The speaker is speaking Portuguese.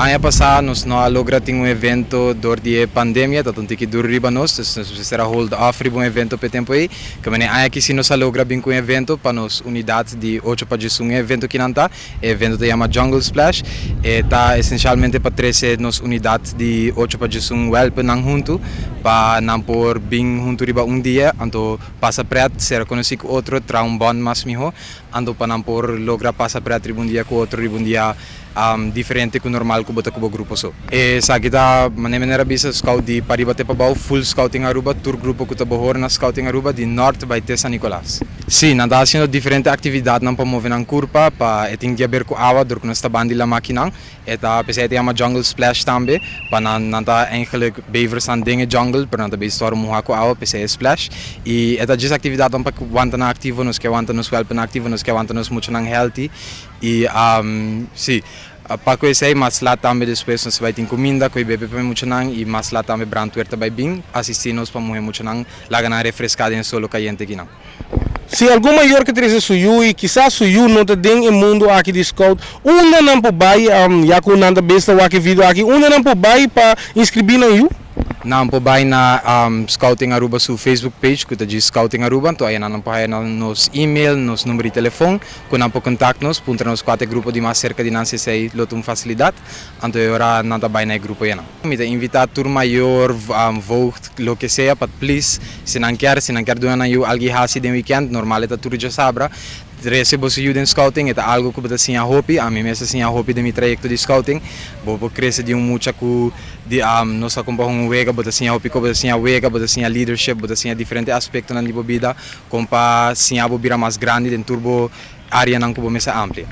ano passado nós não logramos um evento durante a pandemia, tanto que dura riba nós, será hold off um evento para tempo aí, que mané ano que se nós logramos um evento para nós unidade de 8 para um evento que não está, o evento se chama Jungle Splash, e está essencialmente para 13 nós unidades de 8 para um welp não junto, para não por bem junto riba dia, então passa preto, será conhecido outro tra bond mais miho, então para não por logra passa preto riba dia com outro riba dia diferente que o normal que bota com o grupo só. E sa kita maneira bisa scout di Paribate Pabao full scouting Aruba, tour grupo que tá bohor na scouting Aruba de Norte by San Nicolas. Sim, nanda haciendo diferente atividade não para mover na curva, para eting dia berco awa dor que nós tá bandi la máquina, eta pese te ama jungle splash também, para nanda eigenlijk bevers aan dingen jungle, para nanda be storm muha ko awa pese splash. E eta just atividade não para wanta na ativo, nos que wanta nos help na ativo, nos que wanta nos muito na healthy. E sim, para conhecer mas lá também depois nós vai ter comida, que bebe para muito não e mas lá também brantuerta vai bem, assistir-nos para morrer muito não, lá ganhar refrescado em solo caliente aqui não. Se algum maior que trazer suyu e quizás suyu não tem em mundo aqui de scout, onde não pode bai, já que não besta o aqui vídeo aqui, onde não pode bai para inscrever na you? Não pode bai na Scouting Aruba su Facebook page, que tá de Scouting Aruba, então aí não pode na nos e-mail, nos número de telefone, que não pode contactar nos, punta nos quatro grupos de mais cerca de não se sei lotum facilidade, então agora não tá bai na grupo aí não. Me tá invitar tur maior, vogt, lo que seja, but please, se não quer doar na you alguém hasi de weekend, normal é tur já sabra. Recebo se ajuda em scouting, é algo que eu tenho a hobby, a mim mesmo assim a hobby de meu trajeto de scouting, vou crescer de muito que de nós acompanhamos wega, eu tenho a hobby que eu tenho a wega, eu tenho a leadership, eu tenho diferentes aspectos na minha vida, como para sim a bobira mais grande, dentro turbo área não que eu me amplia.